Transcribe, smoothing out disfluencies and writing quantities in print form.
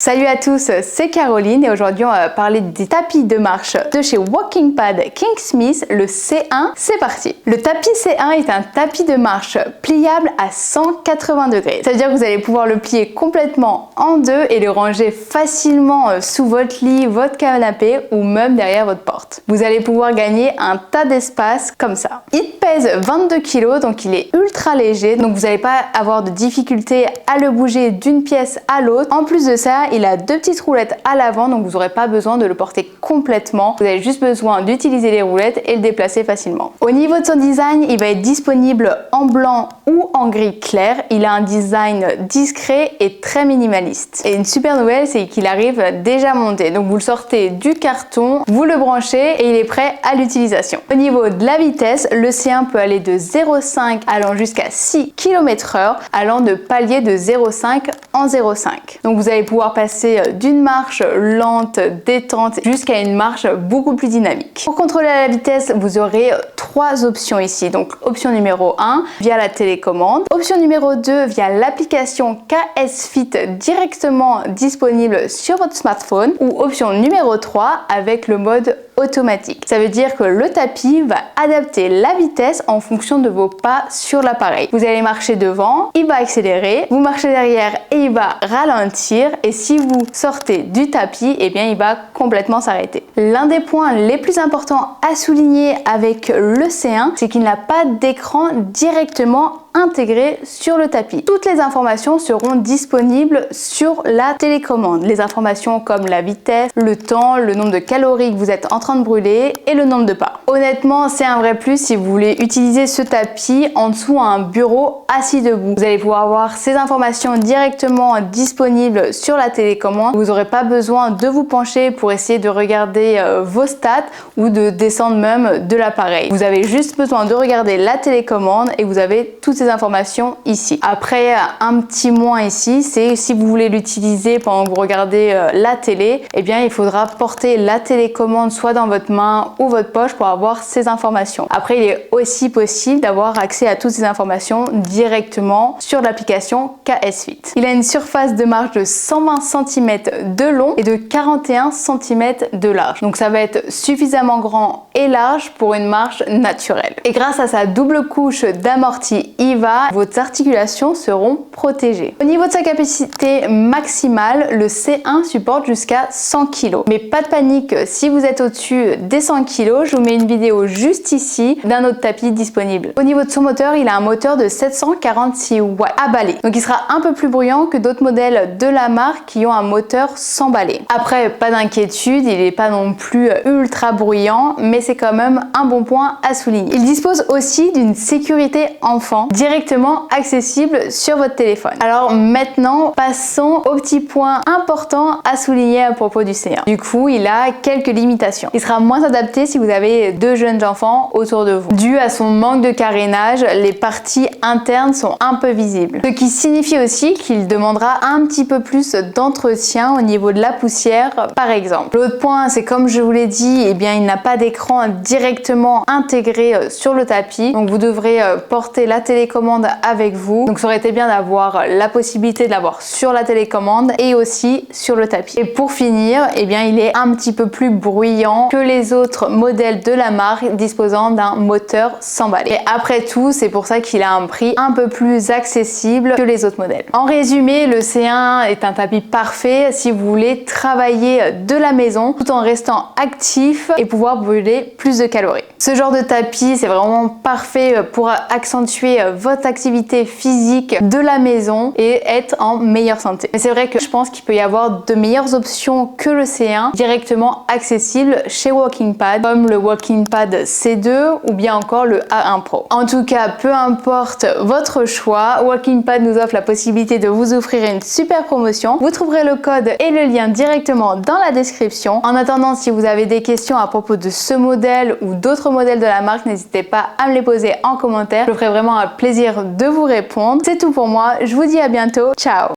Salut à tous, c'est Caroline et aujourd'hui on va parler des tapis de marche de chez Walking Pad Kingsmith, le C1. C'est parti. Le tapis C1 est un tapis de marche pliable à 180 degrés. Ça veut dire que vous allez pouvoir le plier complètement en deux et le ranger facilement sous votre lit, votre canapé ou même derrière votre porte. Vous allez pouvoir gagner un tas d'espace comme ça. Il pèse 22 kg, donc il est ultra léger, donc vous n'allez pas avoir de difficulté à le bouger d'une pièce à l'autre. En plus de ça, il a deux petites roulettes à l'avant, donc vous n'aurez pas besoin de le porter complètement. Vous avez juste besoin d'utiliser les roulettes et le déplacer facilement. Au niveau de son design, il va être disponible en blanc ou en gris clair. Il a un design discret et très minimaliste. Et une super nouvelle, c'est qu'il arrive déjà monté. Donc vous le sortez du carton, vous le branchez et il est prêt à l'utilisation. Au niveau de la vitesse, le C1 peut aller de 0,5 allant jusqu'à 6 km/h, allant de palier de 0,5 en 0,5. Donc vous allez pouvoir passer d'une marche lente, détente, jusqu'à une marche beaucoup plus dynamique. Pour contrôler la vitesse, vous aurez trois options ici. Donc option numéro 1 via la télécommande, option numéro 2 via l'application KS Fit directement disponible sur votre smartphone, ou option numéro 3 avec le mode automatique. Ça veut dire que le tapis va adapter la vitesse en fonction de vos pas sur l'appareil. Vous allez marcher devant, il va accélérer, vous marchez derrière et il va ralentir, et si vous sortez du tapis, eh bien il va complètement s'arrêter. L'un des points les plus importants à souligner avec le C1, c'est qu'il n'a pas d'écran directement intégré sur le tapis. Toutes les informations seront disponibles sur la télécommande. Les informations comme la vitesse, le temps, le nombre de calories que vous êtes en train de brûler et le nombre de pas. Honnêtement, c'est un vrai plus si vous voulez utiliser ce tapis en dessous à un bureau assis debout. Vous allez pouvoir avoir ces informations directement disponibles sur la télécommande. Vous n'aurez pas besoin de vous pencher pour essayer de regarder vos stats ou de descendre même de l'appareil. Vous avez juste besoin de regarder la télécommande et vous avez toutes ces informations ici. Après, un petit moins ici, c'est si vous voulez l'utiliser pendant que vous regardez la télé, eh bien il faudra porter la télécommande soit dans votre main ou votre poche pour avoir ces informations. Après, il est aussi possible d'avoir accès à toutes ces informations directement sur l'application KS Fit. Il a une surface de marche de 120 cm de long et de 41 cm de large. Donc ça va être suffisamment grand et large pour une marche naturelle. Et grâce à sa double couche d'amorti IVA, vos articulations seront protégées. Au niveau de sa capacité maximale, le C1 supporte jusqu'à 100 kg. Mais pas de panique, si vous êtes au-dessus des 100 kg, je vous mets une vidéo juste ici d'un autre tapis disponible. Au niveau de son moteur, il a un moteur de 746 watts à balai. Donc il sera un peu plus bruyant que d'autres modèles de la marque qui ont un moteur sans balai. Après, pas d'inquiétude, il n'est pas non plus ultra bruyant, mais c'est quand même un bon point à souligner. Il dispose aussi d'une sécurité enfant directement accessible sur votre téléphone. Alors maintenant, passons au petit point important à souligner à propos du C1. Du coup, il a quelques limitations. Il sera moins adapté si vous avez deux jeunes enfants autour de vous. Dû à son manque de carénage, les parties internes sont un peu visibles. Ce qui signifie aussi qu'il demandera un petit peu plus d'entretien au niveau de la poussière, par exemple. L'autre point, c'est comme je vous l'ai dit, eh bien, il n'a pas d'écran directement intégré sur le tapis. Donc vous devrez porter la télécommande avec vous. Donc ça aurait été bien d'avoir la possibilité de l'avoir sur la télécommande et aussi sur le tapis. Et pour finir, eh bien, il est un petit peu plus bruyant que les autres modèles de la marque disposant d'un moteur sans balai. Et après tout, c'est pour ça qu'il a un prix un peu plus accessible que les autres modèles. En résumé, le C1 est un tapis parfait si vous voulez travailler de la maison tout en restant actif et pouvoir brûler plus de calories. Ce genre de tapis, c'est vraiment parfait pour accentuer votre activité physique de la maison et être en meilleure santé. Mais c'est vrai que je pense qu'il peut y avoir de meilleures options que le C1 directement accessible chez Walking Pad, comme le Walking Pad C2 ou bien encore le A1 Pro. En tout cas, peu importe votre choix, Walking Pad nous offre la possibilité de vous offrir une super promotion. Vous trouverez le code et le lien directement dans la description. En attendant, si vous avez des questions à propos de ce modèle ou d'autres modèles de la marque, n'hésitez pas à me les poser en commentaire. Je ferai vraiment un plaisir de vous répondre. C'est tout pour moi. Je vous dis à bientôt. Ciao!